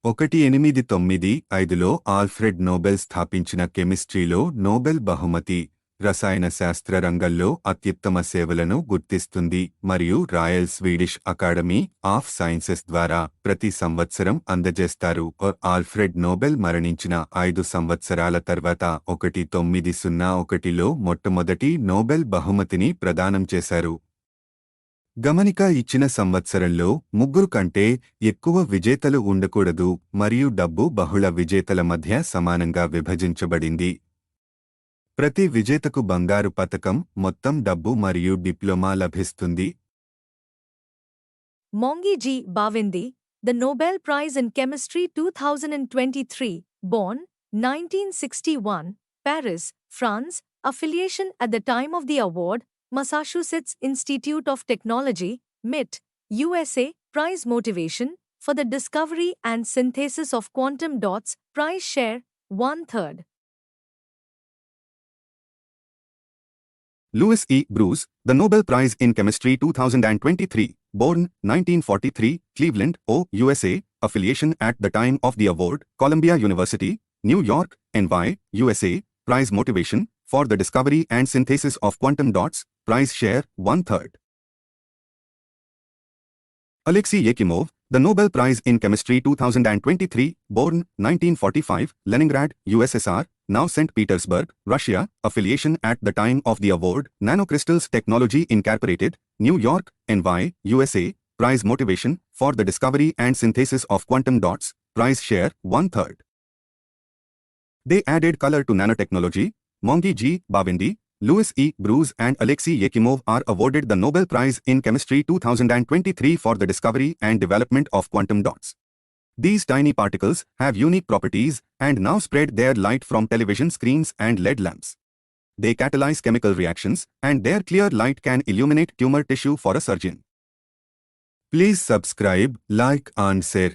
1895లో Alfred Nobel స్థాపించిన కెమిస్ట్రీలో Nobel బహుమతి రసాయన శాస్త్ర రంగంలో అత్యుత్తమ సేవలను గుర్తిస్తుంది మరియు royal Swedish academy of sciences ద్వారా ప్రతి సంవత్సరం అందజేస్తారు. ఆల్ఫ్రెడ్ నోబెల్ మరణించిన 5 సంవత్సరాల తర్వాత 1901లో మొట్టమొదటి నోబెల్ బహుమతిని ప్రదానం చేశారు. గమనిక ఇచ్చిన సంవత్సరంలో 3 కంటే ఎక్కువ విజేతలు ఉండకూడదు మరియు డబ్బు బహుళ విజేతల మధ్య సమానంగా విభజించబడింది. ప్రతి విజేతకు బంగారు పతకం, మొత్తం డబ్బు మరియు డిప్లొమా లభిస్తుంది. Mongi G. Bhavindi, the Nobel Prize in Chemistry 2023, born 1961, Paris, France, affiliation at the time of the award, Massachusetts Institute of Technology, MIT, USA, prize motivation, for the discovery and synthesis of quantum dots, prize share, 1/3. Louis E. Bruce, the Nobel Prize in Chemistry 2023, born 1943, Cleveland, USA, affiliation at the time of the award, Columbia University, New York, NY, USA, prize motivation, for the discovery and synthesis of quantum dots, prize share, 1/3. Alexei Yakimov, the Nobel Prize in Chemistry 2023, born 1945, Leningrad, USSR, now St. Petersburg, Russia, affiliation at the time of the award, Nanocrystals Technology Incorporated, New York, NY, USA, prize motivation, for the discovery and synthesis of quantum dots, prize share, 1/3. They added color to nanotechnology. Mongi G. Bhavindi, Louis E. Bruce and Alexei Yakimov are awarded the Nobel Prize in Chemistry 2023 for the discovery and development of quantum dots. These tiny particles have unique properties and now spread their light from television screens and LED lamps. They catalyze chemical reactions, and their clear light can illuminate tumor tissue for a surgeon. Please subscribe, like and share.